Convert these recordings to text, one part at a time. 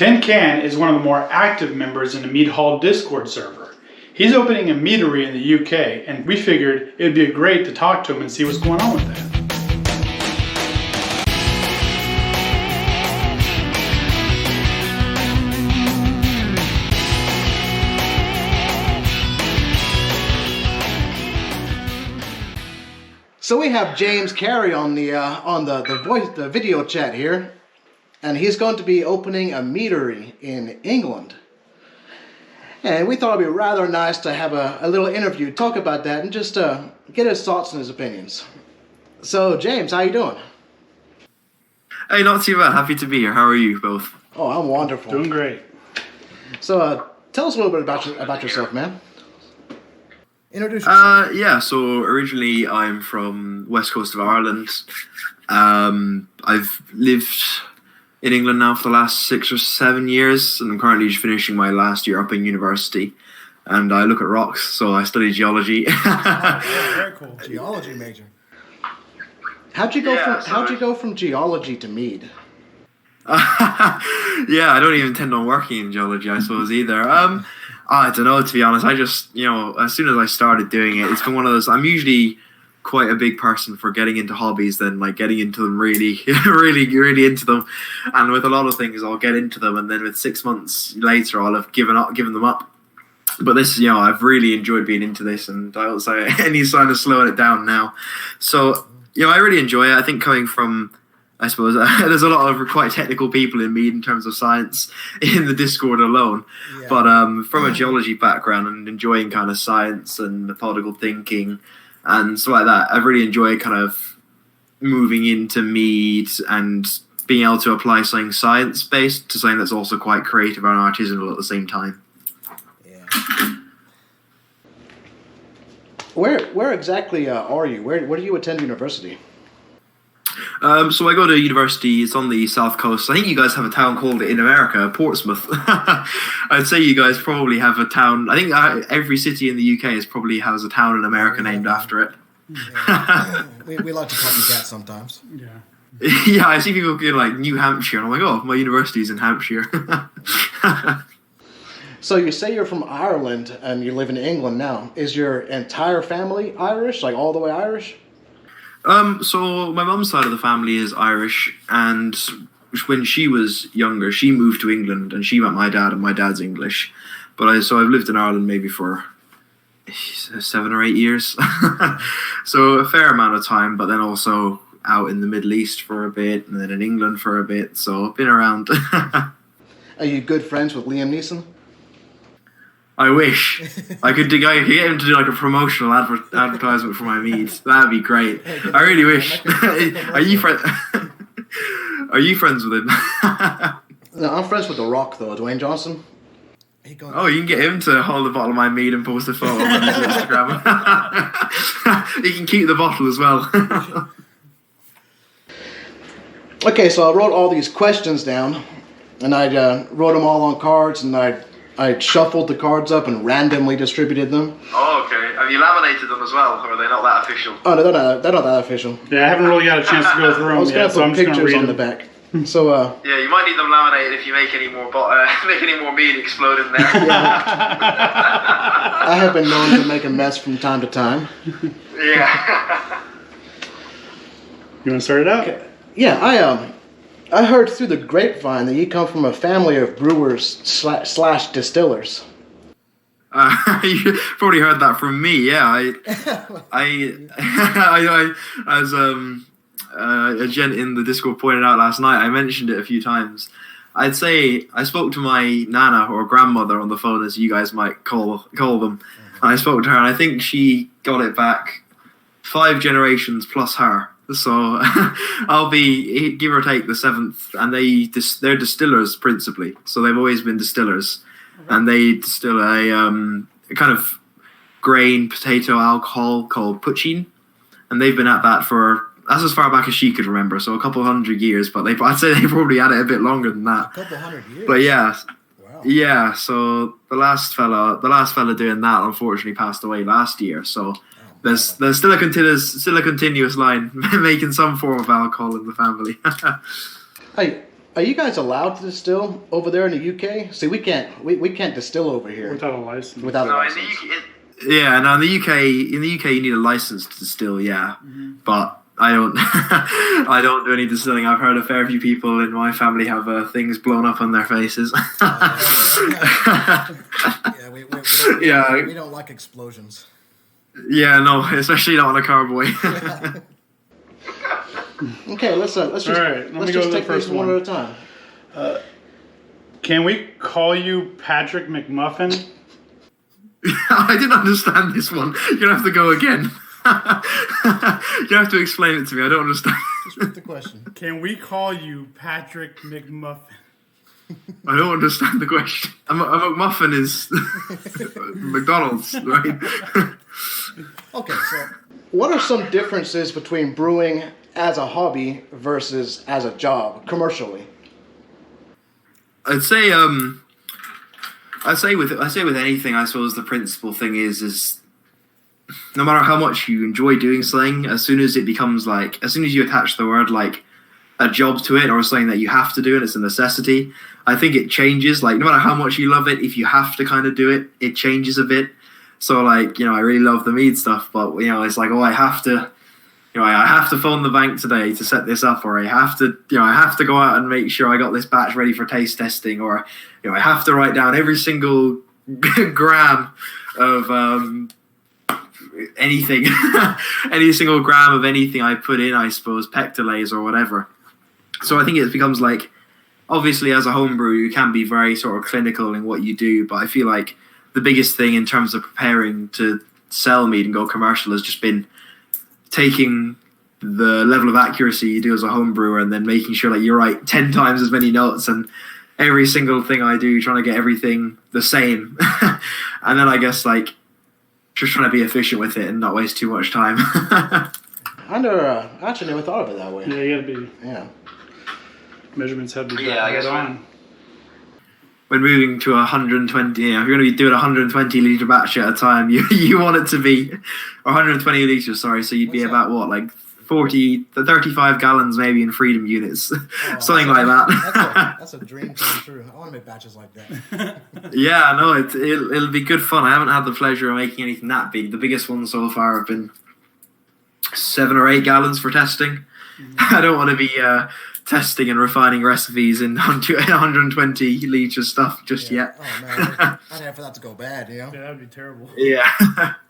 Tin Can is one of the more active members in the Mead Hall Discord server. He's opening a meadery in the UK, and we figured it'd be great to talk to him and see what's going on with that. So we have James Carey on the video chat here, and he's going to be opening a meadery in England. And we thought it'd be rather nice to have a little interview, talk about that, and just get his thoughts and his opinions. So James, how you doing? Hey, not too bad. Happy to be here. How are you both? Oh, I'm wonderful. Doing great. So tell us a little bit about yourself, man. Introduce yourself. Yeah, so originally I'm from west coast of Ireland. I've lived in England now for the last 6 or 7 years, and I'm currently just finishing my last year up in university. And I look at rocks, so I study geology. Very cool. Geology major. How'd you go from geology to mead? Yeah, I don't even intend on working in geology, I suppose, either. I don't know, to be honest. I just, as soon as I started doing it, it's been one of those, I'm usually quite a big person for getting into hobbies than like getting into them really, really into them. And with a lot of things, I'll get into them, and then with 6 months later, I'll have given them up. But this, I've really enjoyed being into this, and I don't say any sign of slowing it down now. So, I really enjoy it. I think coming from, I suppose, there's a lot of quite technical people in Mead in terms of science in the Discord alone. Yeah. But from a geology background and enjoying kind of science and methodical thinking and stuff like that, I've really enjoyed kind of moving into Mead and being able to apply something science-based to something that's also quite creative and artisanal at the same time. Yeah. Where exactly are you? Where do you attend university? So I go to university. It's on the south coast. I think you guys have a town called in America, Portsmouth. I'd say you guys probably have a town. I think every city in the UK probably has a town in America named after it. Yeah. we like to copycat sometimes. Yeah. Yeah, I see people go like New Hampshire, and I'm like, oh, my university's in Hampshire. So you say you're from Ireland and you live in England now. Is your entire family Irish, like all the way Irish? So my mum's side of the family is Irish, and when she was younger, she moved to England, and she met my dad, and my dad's English. But I've lived in Ireland maybe for 7 or 8 years, so a fair amount of time. But then also out in the Middle East for a bit, and then in England for a bit. So I've been around. Are you good friends with Liam Neeson? I wish I could get him to do like a promotional advertisement for my mead. That'd be great. I really wish. Are you friends with him? No, I'm friends with The Rock though, Dwayne Johnson. Oh, you can get him to hold the bottle of my mead and post a photo on his Instagram. He can keep the bottle as well. Okay, so I wrote all these questions down, and I wrote them all on cards, and I shuffled the cards up and randomly distributed them. Oh, okay. Have you laminated them as well, or are they not that official? Oh, they're not that official. Yeah, I haven't really got a chance to go through them yet, so I'm just going to read on them. the back. So, yeah, you might need them laminated if you make any more mead explode in there. Yeah. I have been known to make a mess from time to time. Yeah. You want to start it out? Okay. Yeah, I heard through the grapevine that you come from a family of brewers slash distillers. You probably heard that from me. Yeah, I as a gent in the Discord pointed out last night, I mentioned it a few times. I'd say I spoke to my nana or grandmother on the phone, as you guys might call them. And I spoke to her, and I think she got it back 5 generations plus her. So I'll be, give or take, the 7th, and they're distillers principally. So they've always been distillers, and they distill a kind of grain potato alcohol called poitín, and they've been at that that's as far back as she could remember, so a couple of 100 years. But I'd say they probably had it a bit longer than that. A couple 100 years. But yeah. Wow. Yeah. So the last fella doing that unfortunately passed away last year. So. There's still a continuous line making some form of alcohol in the family. Hey, Are you guys allowed to distill over there in the UK? See, we can't distill over here Without a license. without a No, license. yeah, no, in the UK you need a license to distill, yeah. But I don't I don't do any distilling. I've heard a fair few people in my family have things blown up on their faces. Yeah, Yeah. we don't like explosions. Yeah, no, especially not on a carboy. Okay, let's just All right, let me let's go just to the take these first one one. at a time. Can we call you Patrick McMuffin? I didn't understand this one. You're gonna have to go again. You have to explain it to me. I don't understand. Just read the question. Can we call you Patrick McMuffin? I don't understand the question. A McMuffin is McDonald's, right? Okay, so What are some differences between brewing as a hobby versus as a job commercially? I'd say with anything, I suppose the principal thing is no matter how much you enjoy doing something, as soon as you attach the word like a job to it or something that you have to do and it's a necessity, I think it changes. Like no matter how much you love it, if you have to kind of do it, it changes a bit. So like, I really love the mead stuff, but it's like, I have to phone the bank today to set this up, or I have to go out and make sure I got this batch ready for taste testing, or I have to write down every single gram of anything, any single gram of anything I put in, I suppose, pectolase or whatever. So I think it becomes like, obviously as a homebrew, you can be very sort of clinical in what you do, but I feel like the biggest thing in terms of preparing to sell mead and go commercial has just been taking the level of accuracy you do as a home brewer and then making sure that you write 10 times as many notes and every single thing I do, trying to get everything the same. And then I guess like just trying to be efficient with it and not waste too much time. I actually never thought of it that way. Yeah, you gotta be. Yeah. Measurements have to be Yeah, I guess on. When moving to 120, if you're going to be doing 120 litre batch at a time, you want it to be 120 litres, sorry, so you'd be What's about what, like 35 gallons maybe in freedom units, something like that. That's a dream come true. I want to make batches like that. Yeah, no, it'll be good fun. I haven't had the pleasure of making anything that big. The biggest ones so far have been 7 or 8 gallons for testing. I don't want to be testing and refining recipes in 120 litre stuff just yet. Oh man, I'd have for that to go bad, Yeah, that'd be terrible. Yeah,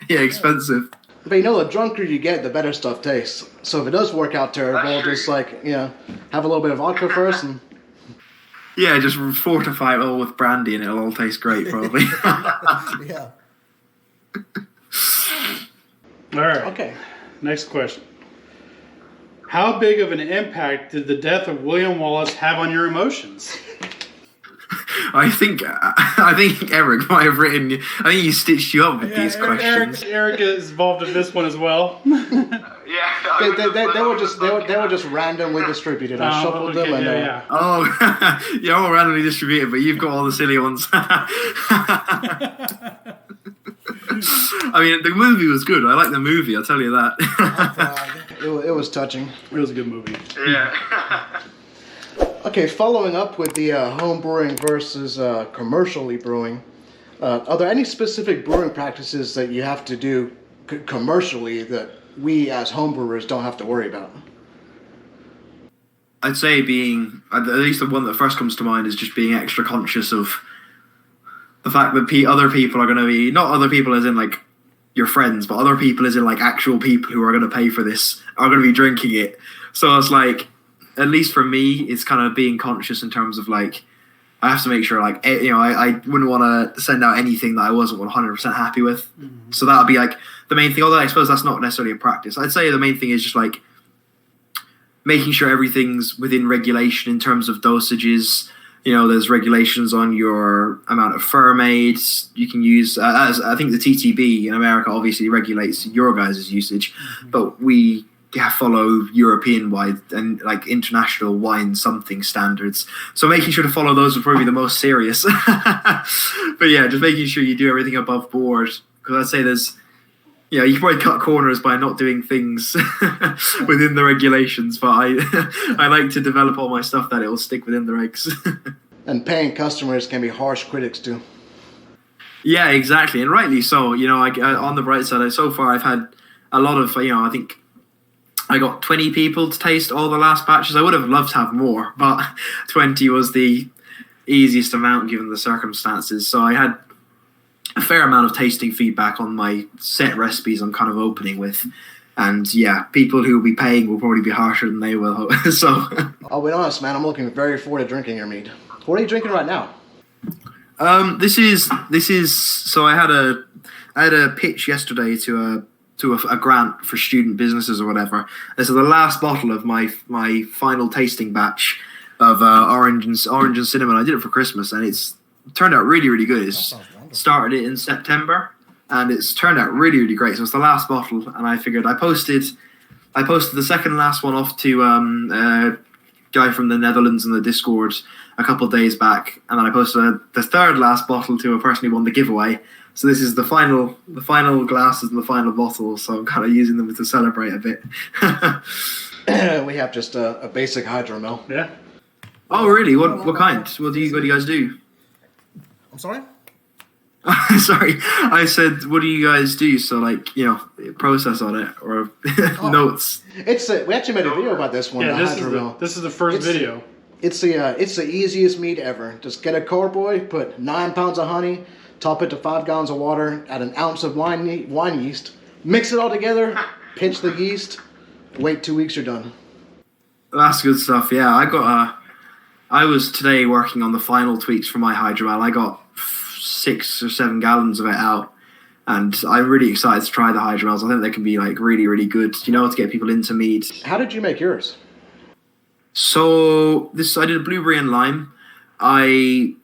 yeah, expensive. But the drunker you get, the better stuff tastes. So if it does work out terrible, just like, have a little bit of vodka first and... Yeah, just fortify it all with brandy and it'll all taste great, probably. Yeah. All right. Okay. Next question. How big of an impact did the death of William Wallace have on your emotions? I think Eric might have written. I think he stitched you up with these questions. Eric is involved in this one as well. Yeah, They were just randomly distributed. I shuffled them and... yeah. Oh, you're all randomly distributed, but you've got all the silly ones. I mean, the movie was good. I like the movie, I'll tell you that. It was touching. It was a good movie. Yeah. Okay, following up with the home brewing versus commercially brewing, are there any specific brewing practices that you have to do commercially that we as home brewers don't have to worry about? I'd say being, at least the one that first comes to mind is just being extra conscious of the fact that other people are going to be, not other people as in like your friends, but other people as in like actual people who are going to pay for this, are going to be drinking it. So it's like, at least for me, it's kind of being conscious in terms of like, I have to make sure like, I wouldn't want to send out anything that I wasn't 100% happy with. Mm-hmm. So that would be like the main thing, although I suppose that's not necessarily a practice. I'd say the main thing is just like making sure everything's within regulation in terms of dosages. There's regulations on your amount of fermate you can use. As I think the TTB in America obviously regulates your guys' usage, mm-hmm. but we follow European-wide and like international wine something standards. So making sure to follow those would probably be the most serious. But yeah, just making sure you do everything above board. Because I'd say there's, Yeah, you can probably cut corners by not doing things within the regulations, but I like to develop all my stuff that it will stick within the regs. And paying customers can be harsh critics too. Yeah, exactly, and rightly so. On the bright side, so far I've had a lot of, I think I got 20 people to taste all the last batches. I would have loved to have more, but 20 was the easiest amount given the circumstances. So I had a fair amount of tasting feedback on my set recipes I'm kind of opening with. And yeah, people who will be paying will probably be harsher than they will. So I'll be honest, man, I'm looking very forward to drinking your mead. What are you drinking right now? This is so I had a pitch yesterday to a grant for student businesses or whatever. This is the last bottle of my final tasting batch of orange and cinnamon. I did it for Christmas, and it's turned out really, really good. It's started it in September, and it's turned out really, really great. So it's the last bottle, and I figured I posted the second last one off to a guy from the Netherlands in the Discord a couple of days back, and then I posted the third last bottle to a person who won the giveaway. So this is the final glasses and the final bottle. So I'm kind of using them to celebrate a bit. We have just a basic hydromel. Yeah. Oh really? What kind? What do you guys do? I'm sorry? Sorry, I said, what do you guys do? So, process on it or notes. We actually made a video about this one. Yeah, the this hydromel. is the first video. It's the easiest mead ever. Just get a carboy, put 9 pounds of honey, top it to 5 gallons of water, add an ounce of wine yeast, mix it all together, pinch the yeast, wait 2 weeks, you're done. That's good stuff. Yeah, I was today working on the final tweaks for my hydromel. I got 6 or 7 gallons of it out, and I'm really excited to try the hydromels. I think they can be really, really good, to get people into mead. How did you make yours? So I did a blueberry and lime. I'm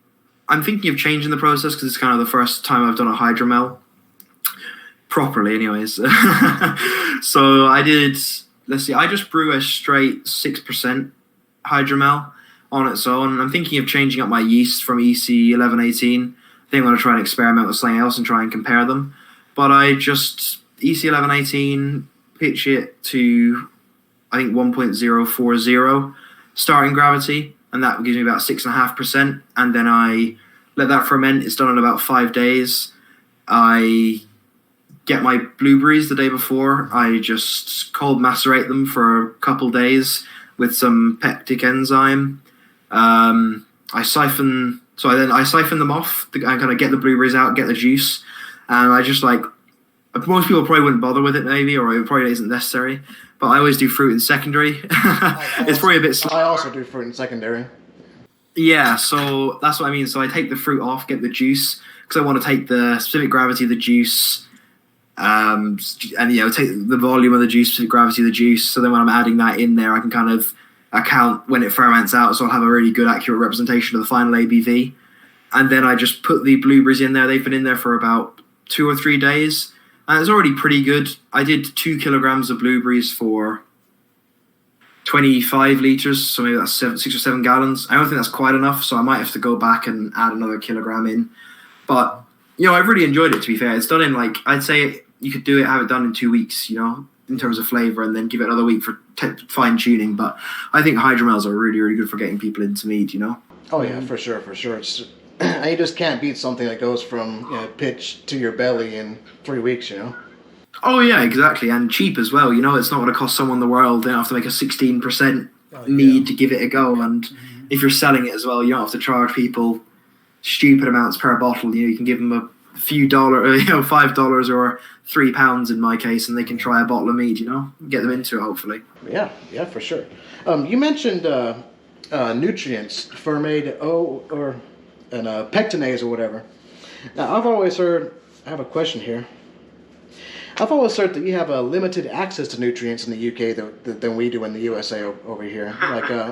thinking of changing the process because it's kind of the first time I've done a hydromel properly, anyways. So I did. Let's see. I just brew a straight 6% hydromel on its own. I'm thinking of changing up my yeast from EC 1118. I think I'm going to try and experiment with something else and try and compare them. But I just EC 1118, pitch it to I think 1.040 starting gravity, and that gives me about 6.5%. And then I let that ferment. It's done in about 5 days. I get my blueberries the day before. I just cold macerate them for a couple days with some peptic enzyme. I siphon them off. I kind of get the blueberries out, get the juice, and I just most people probably wouldn't bother with it maybe, or it probably isn't necessary. But I always do fruit in secondary. It's probably a bit slower. I also do fruit in secondary. Yeah, so that's what I mean. So I take the fruit off, get the juice, because I want to take the specific gravity of the juice, and take the volume of the juice, specific gravity of the juice. So then when I'm adding that in there, I can kind of account when it ferments out, so I'll have a really good, accurate representation of the final ABV. And then I just put the blueberries in there. They've been in there for about 2 or 3 days. And it's already pretty good. I did 2 kilograms of blueberries for 25 litres, so maybe that's 6 or 7 gallons. I don't think that's quite enough, so I might have to go back and add another kilogram in. But, I've really enjoyed it, to be fair. It's done in, I'd say you could have it done in 2 weeks, in terms of flavour, and then give it another week for fine-tuning. But I think hydromels are really, really good for getting people into mead, Oh, yeah, for sure. It's you just can't beat something that goes from pitch to your belly in 3 weeks, Oh, yeah, exactly. And cheap as well. It's not going to cost someone the world. They don't have to make a 16% mead to give it a go. And if you're selling it as well, you don't have to charge people stupid amounts per bottle. You can give them a few dollars, $5 or £3 in my case, and they can try a bottle of mead, get them into it, hopefully. Yeah, for sure. You mentioned nutrients, fermate and pectinase or whatever. Now, I've always heard, I have a question here. I've always heard that you have a limited access to nutrients in the UK than we do in the USA over here.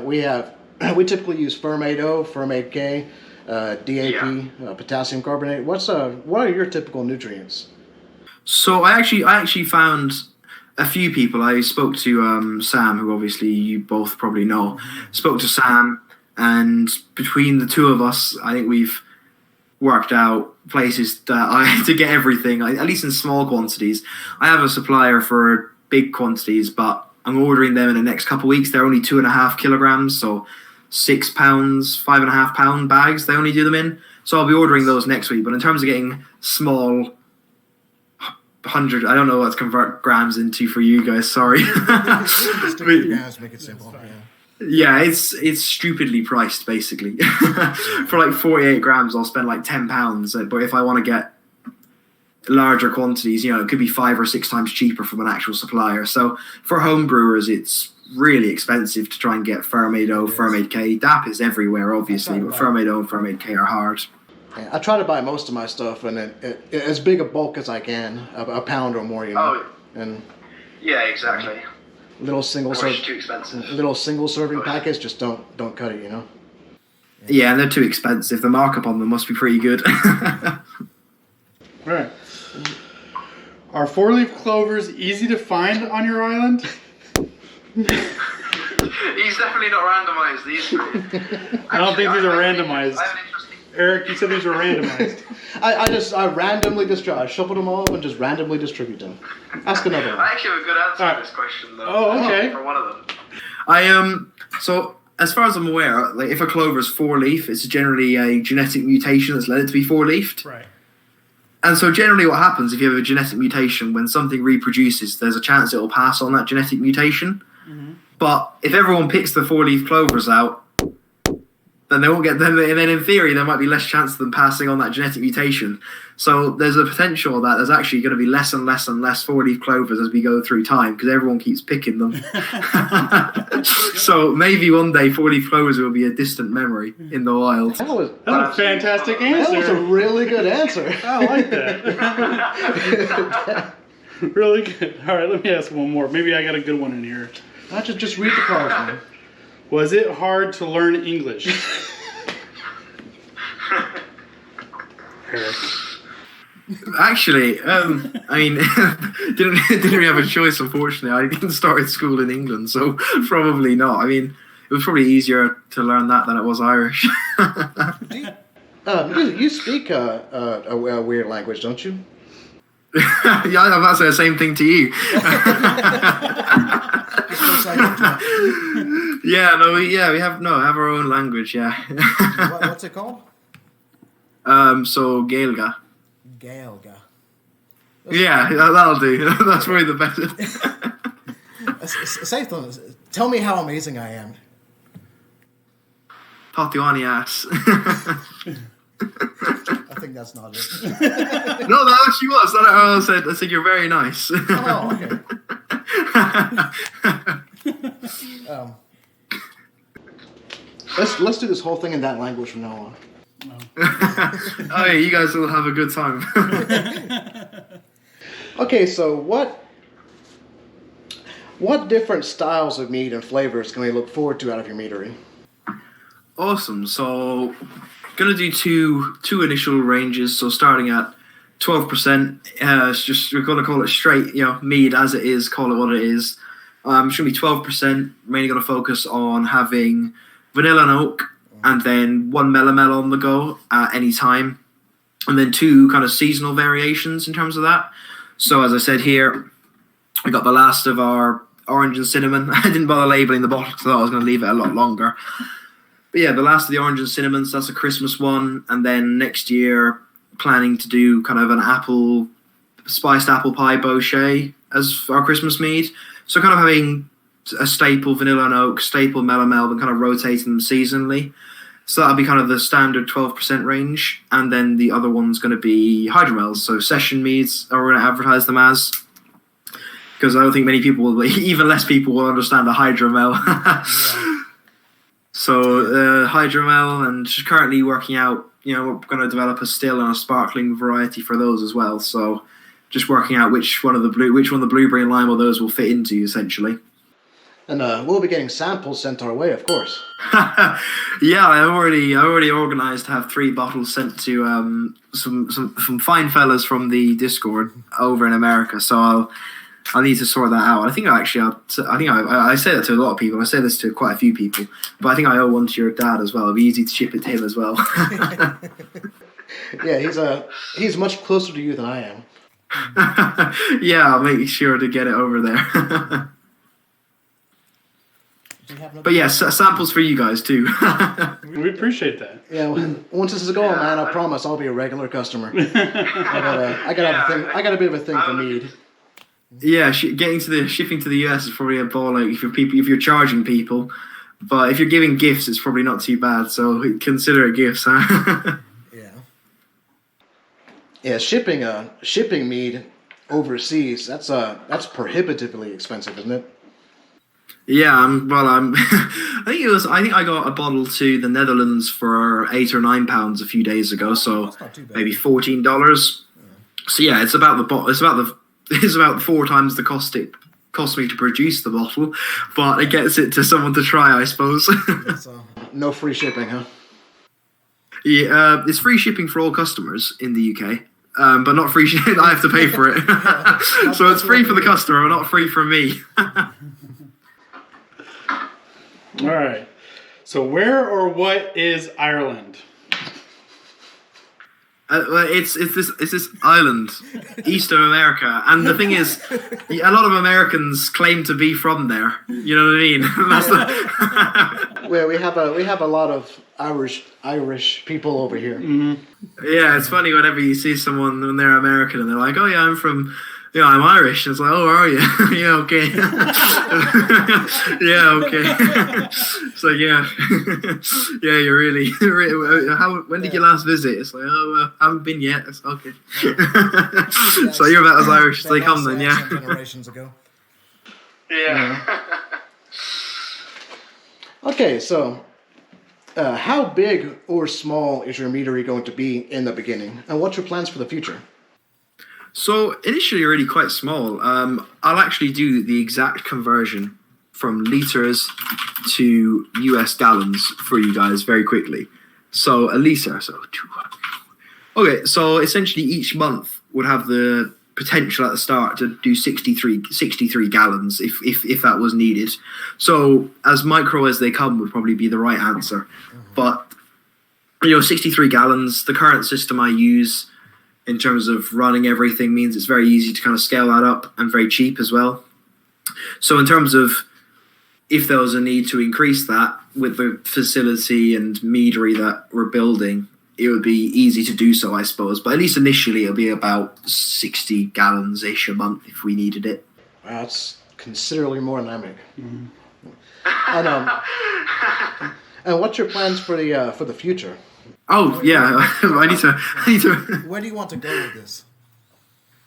We typically use fermate O, fermate K, DAP, potassium carbonate. What are your typical nutrients? So I actually found a few people. I spoke to Sam, who obviously you both probably know. Spoke to Sam, and between the two of us, I think we've worked out places that to get everything, at least in small quantities. I have a supplier for big quantities, but I'm ordering them in the next couple of weeks. They're only 2.5 kilograms, so 6 pounds, 5.5 pound bags they only do them in. So I'll be ordering those next week. But in terms of getting small 100, I don't know what to convert grams into for you guys, sorry. Just stick with grams, make it simple. Yeah, it's stupidly priced, basically. For like 48 grams, I'll spend like £10. But if I want to get larger quantities, it could be 5 or 6 times cheaper from an actual supplier. So for home brewers, it's really expensive to try and get Fermade O, Fermade K. DAP is everywhere, obviously, but Fermade O and Fermade K are hard. Yeah, I try to buy most of my stuff in as big a bulk as I can, a pound or more, And yeah, exactly. Little single Too expensive. little single serving packets just don't cut it, Yeah, and they're too expensive. The markup on them must be pretty good. Right. Are 4-leaf clovers easy to find on your island? He's definitely not randomized. I don't think these are randomized. Eric, you said these were randomized. I randomly I shuffled them all and just randomly distribute them. Ask another one. I actually have a good answer to this question, though. Oh, okay. For one of them. So as far as I'm aware, like if a clover is 4-leaf, it's generally a genetic mutation that's led it to be 4-leafed. Right. And so generally what happens if you have a genetic mutation, when something reproduces, there's a chance it will pass on that genetic mutation. Mm-hmm. But if everyone picks the 4-leaf clovers out, then they won't get them. And then in theory, there might be less chance of them passing on that genetic mutation. So there's a potential that there's actually going to be less and less and less 4-leaf clovers as we go through time because everyone keeps picking them. So maybe one day 4-leaf clovers will be a distant memory in the wild. That was a fantastic answer. That was a really good answer. I like that. Really good. All right, let me ask one more. Maybe I got a good one in here. Not just read the cards, man. Was it hard to learn English? Eric. Actually, didn't really have a choice, unfortunately. I didn't start at school in England, so probably not. It was probably easier to learn that than it was Irish. You speak a weird language, don't you? Yeah, I'm about to say the same thing to you. We have our own language, yeah. What's it called? So Gaelga. Gaelga. Yeah, that'll do. That's probably the best. Say things. Tell me how amazing I am. Tatuani ass. I think that's not it. No, that actually was. I said you're very nice. Oh, okay. Let's do this whole thing in that language from now on. Oh, yeah, you guys will have a good time. Okay, so what different styles of mead and flavors can we look forward to out of your meadery? Awesome. So, gonna do two initial ranges. So starting at 12%, we're gonna call it straight, mead as it is. Call it what it is. It's gonna be 12%. Mainly gonna focus on having vanilla and oak, and then 1 melomel on the go at any time, and then 2 kind of seasonal variations in terms of that. So as I said here, we got the last of our orange and cinnamon. I didn't bother labeling the bottle because I thought I was going to leave it a lot longer. But yeah, the last of the orange and cinnamon, so that's a Christmas one. And then next year, planning to do kind of an spiced apple pie bochet as our Christmas mead. So kind of having a staple vanilla and oak, staple melomel, and kind of rotating them seasonally. So that'll be kind of the standard 12% range. And then the other one's going to be hydromels, so session meads, or we're going to advertise them as. Because I don't think many people, even less people, will understand a hydromel. Yeah. So hydromel, and just currently working out, we're going to develop a still and a sparkling variety for those as well. So just working out which one the blueberry and lime or those will fit into, essentially. And we'll be getting samples sent our way, of course. Yeah, I already organised to have 3 bottles sent to some fine fellas from the Discord over in America. So I'll need to sort that out. I think I say that to a lot of people. I say this to quite a few people, but I think I owe one to your dad as well. It'll be easy to ship it to him as well. Yeah, he's much closer to you than I am. Yeah, I'll make sure to get it over there. Do you have another But yeah, samples for you guys too. We appreciate that. Yeah, once this is going, man, I promise I'll be a regular customer. I got a bit of a thing for mead. Yeah, shipping to the US is probably a ball like if you're charging people, but if you're giving gifts, it's probably not too bad. So consider it gifts, huh? Yeah. Yeah, shipping mead overseas, that's prohibitively expensive, isn't it? Yeah, I think I got a bottle to the Netherlands for £8 or £9 a few days ago, so That's not too bad. maybe $14. So yeah, it's about 4 times the cost it cost me to produce the bottle, but it gets it to someone to try, I suppose. So, No free shipping, huh? Yeah, it's free shipping for all customers in the UK, but not free shipping. I have to pay for it, so it's free for the customer, but not free for me. All right. So where or what is Ireland? Well, it's this island, east of America, and the thing is, a lot of Americans claim to be from there. You know what I mean? That's the Where we have a lot of Irish people over here. Yeah, it's funny whenever you see someone when they're American and they're like, "Oh yeah, I'm Irish." And it's like, "Oh, are you? Yeah, okay." Yeah, okay. So yeah, yeah, you're really. When did you last visit? It's like, oh, I haven't been yet. It's okay. So you're about as Irish as they come, then, yeah. Generations ago. Yeah. Okay, so how big or small is your meadery going to be in the beginning, and what's your plans for the future? So initially, really quite small. I'll actually do the exact conversion from liters to US gallons for you guys very quickly. So a liter, so 2. Okay, so essentially each month would have the potential at the start to do 63 gallons if that was needed. So as micro as they come would probably be the right answer. But 63 gallons, the current system I use in terms of running everything means it's very easy to kind of scale that up and very cheap as well. So in terms of if there was a need to increase that with the facility and meadery that we're building, it would be easy to do so, I suppose. But at least initially, it'll be about 60 gallons-ish a month if we needed it. Wow, that's considerably more than I make. And what's your plans for the future? Oh yeah, I need to. Where do you want to go with this?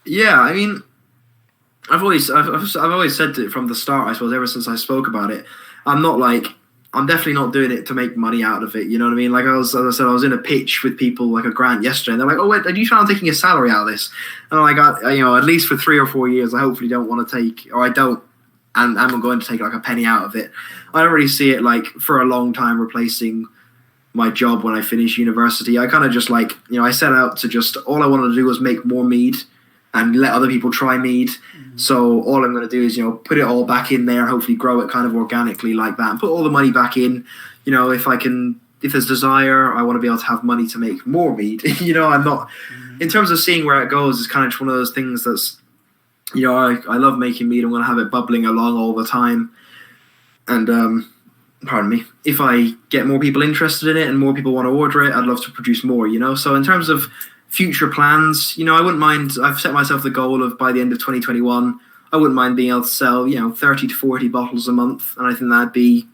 Yeah, I mean, I've always said it from the start, I suppose, ever since I spoke about it. I'm definitely not doing it to make money out of it. You know what I mean? Like as I said, I was in a pitch with people like a grant yesterday, and they're like, "Oh, wait, are you trying on taking a salary out of this?" And I'm like, at least for 3 or 4 years, I hopefully don't want to take, or I don't, and I'm going to take like a penny out of it. I don't really see it like for a long time replacing my job when I finish university. I kind of just like, I set out to just, all I wanted to do was make more mead and let other people try mead. Mm-hmm. So all I'm going to do is, put it all back in there, hopefully grow it kind of organically like that, and put all the money back in. If there's desire, I want to be able to have money to make more mead. I'm not, in terms of seeing where it goes, it's kind of just one of those things that's, I love making mead. I'm going to have it bubbling along all the time. And, pardon me, if I get more people interested in it and more people want to order it, I'd love to produce more, So in terms of future plans, I wouldn't mind, I've set myself the goal of by the end of 2021, I wouldn't mind being able to sell, 30 to 40 bottles a month. And I think that'd be,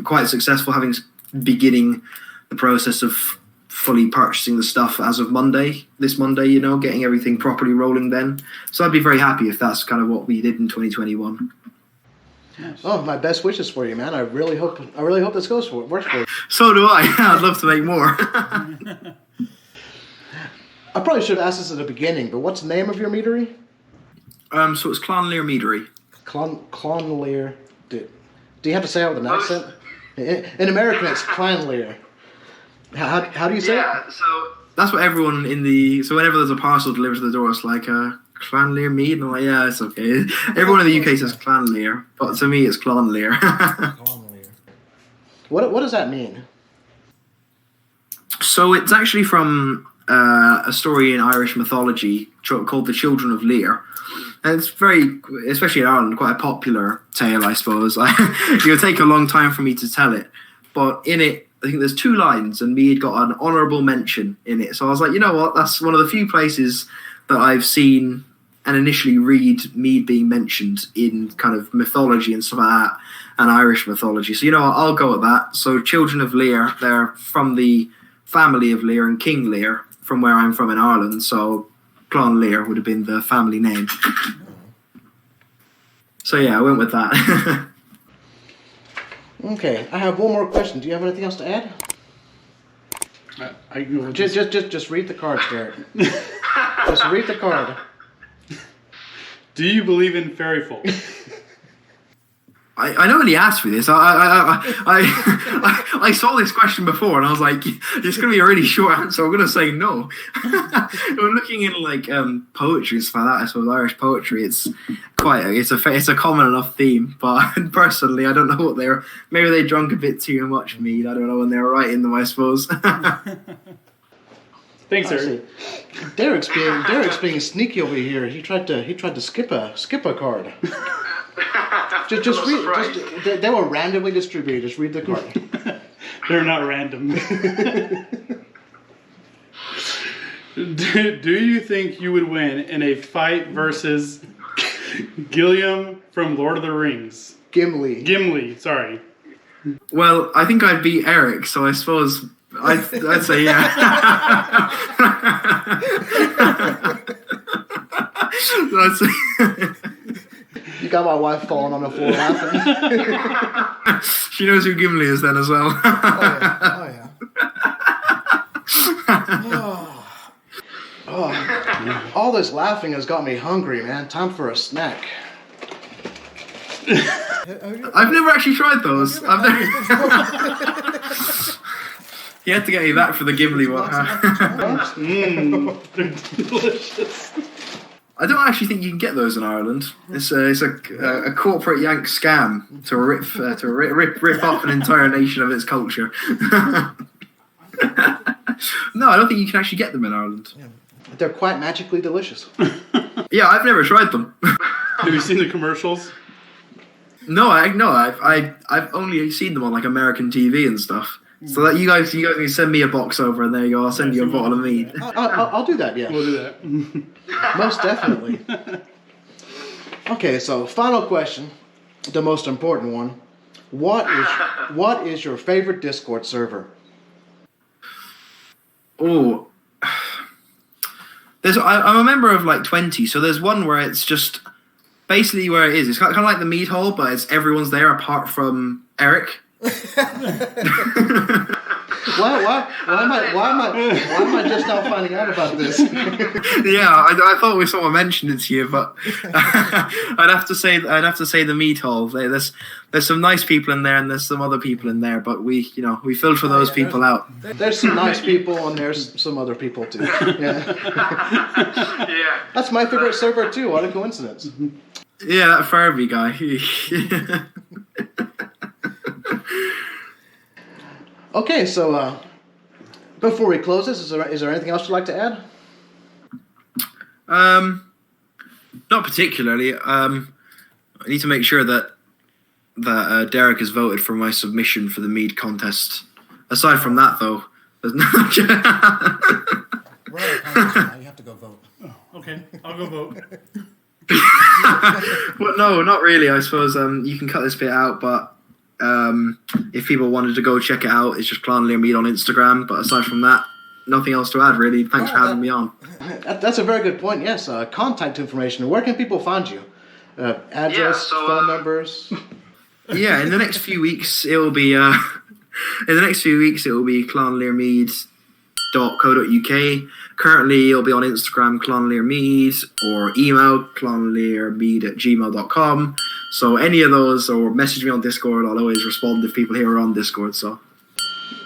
quite successful beginning the process of fully purchasing the stuff as of this Monday, getting everything properly rolling then. So I'd be very happy if that's kind of what we did in 2021. Yes. Oh, my best wishes for you, man. I really hope this works for you. So do I. I'd love to make more. I probably should have asked this at the beginning, but what's the name of your meadery? So it's Clannlir Meadery. Clannlir. Do you have to say it with an accent? In American, it's Clannlir. How do you say it? Yeah, so that's what everyone so whenever there's a parcel delivered to the door, it's like Clannlir Mead, and I'm like, yeah, it's okay. Everyone in the UK says Clannlir, but to me it's Clannlir. Clannlir. What does that mean? So it's actually from a story in Irish mythology called The Children of Lear. And it's very, especially in Ireland, quite a popular tale, I suppose. It would take a long time for me to tell it. But in it, I think there's 2 lines, and Mead got an honourable mention in it. So I was like, you know what? That's one of the few places that I've seen and initially read Mead being mentioned in kind of mythology and stuff like that, and Irish mythology. So, you know what? I'll go with that. So Children of Lear, they're from the family of Lear and King Lear, from where I'm from in Ireland. So Clannlir would have been the family name. So yeah, I went with that. Okay, I have one more question. Do you have anything else to add? I go with Just read the cards, Derek. Just read the card. Do you believe in fairy folk? I know when he asked me this, I saw this question before, and I was like, it's going to be a really short answer. I'm going to say no. We're looking in like poetry and stuff like that. I suppose Irish poetry. It's a common enough theme, but personally, I don't know what maybe they drank a bit too much mead. I don't know when they were writing them, I suppose. Thanks, sir. Derek's being sneaky over here. He tried to skip a card. Just read. They were randomly distributed. Just read the card. They're not random. Do you think you would win in a fight versus Gilliam from Lord of the Rings? Gimli, sorry. Well, I think I'd beat Eric, so I suppose I'd say yeah. That's You got my wife falling on the floor laughing. She knows who Gimli is then as well. Oh yeah. All this laughing has got me hungry, man. Time for a snack. I've never actually tried those. You had to get me back for the Gimli one, huh? They're delicious. I don't actually think you can get those in Ireland. It's a corporate Yank scam to rip off an entire nation of its culture. No, I don't think you can actually get them in Ireland. They're quite magically delicious. Yeah, I've never tried them. Have you seen the commercials? No, I've only seen them on like American TV and stuff. So that you guys can send me a box over, and there you go. I'll send you a bottle of mead. I'll do that. Yeah, We'll do that. most definitely. Okay, so final question, the most important one. What is your favorite Discord server? Oh, I'm a member of like 20, so there's one where it's just basically where it is. It's kind of like the mead hall, but it's everyone's there apart from Eric. Why am I just now finding out about this? Yeah, I thought someone mentioned it to you, but I'd have to say the meat hall. There's some nice people in there, and there's some other people in there, but we filter those people out. There's some nice people, and there's some other people too. Yeah. Yeah, That's my favorite server too. What a coincidence. yeah, that Furby guy. Okay, so before we close this, is there anything else you'd like to add? Not particularly. I need to make sure that Derek has voted for my submission for the mead contest. Aside from that, though, there's no. We're out of context now. You have to go vote. Oh, okay, I'll go vote. Well, no, not really. I suppose you can cut this bit out, but if people wanted to go check it out, it's just Clannlir Mead on Instagram. But aside from that, nothing else to add, really. Thanks for having me on. That's a very good point. Yes, contact information. Where can people find you? Address, phone numbers. Yeah, in the next few weeks, it will be clannlirmead.co.uk. Currently, it'll be on Instagram, Clannlir Mead, or email clannlirmead@gmail.com. So any of those, or message me on Discord. I'll always respond if people here are on Discord. So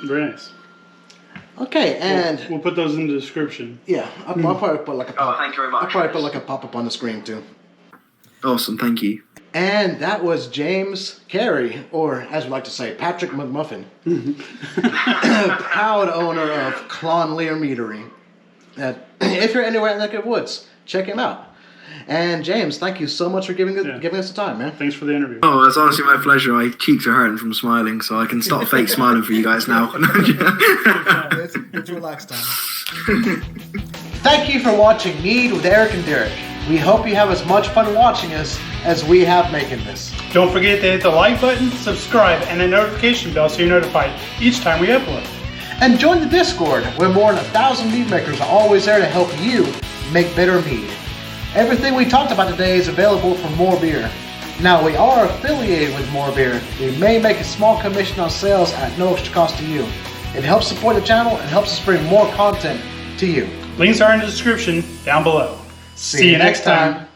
Very nice. Okay, and We'll put those in the description. yeah, I'll probably put like a pop. thank you very much. I'll probably put like a pop-up on the screen too. Awesome, thank you. And that was James Carey, or as we like to say, Patrick McMuffin, proud owner of Clannlir Meadery. if you're anywhere in the neck of the woods, check him out. And James, thank you so much for giving us the time, man. Thanks for the interview. Oh, it's honestly my pleasure. My cheeks are hurting from smiling, so I can stop fake smiling for you guys now. It's relaxed time. Thank you for watching Mead with Erick and Derrick. We hope you have as much fun watching us as we have making this. Don't forget to hit the like button, subscribe, and the notification bell so you're notified each time we upload. And join the Discord, where more than 1,000 mead makers are always there to help you make better mead. Everything we talked about today is available from More Beer. Now, we are affiliated with More Beer. We may make a small commission on sales at no extra cost to you. It helps support the channel and helps us bring more content to you. Links are in the description down below. See you next time.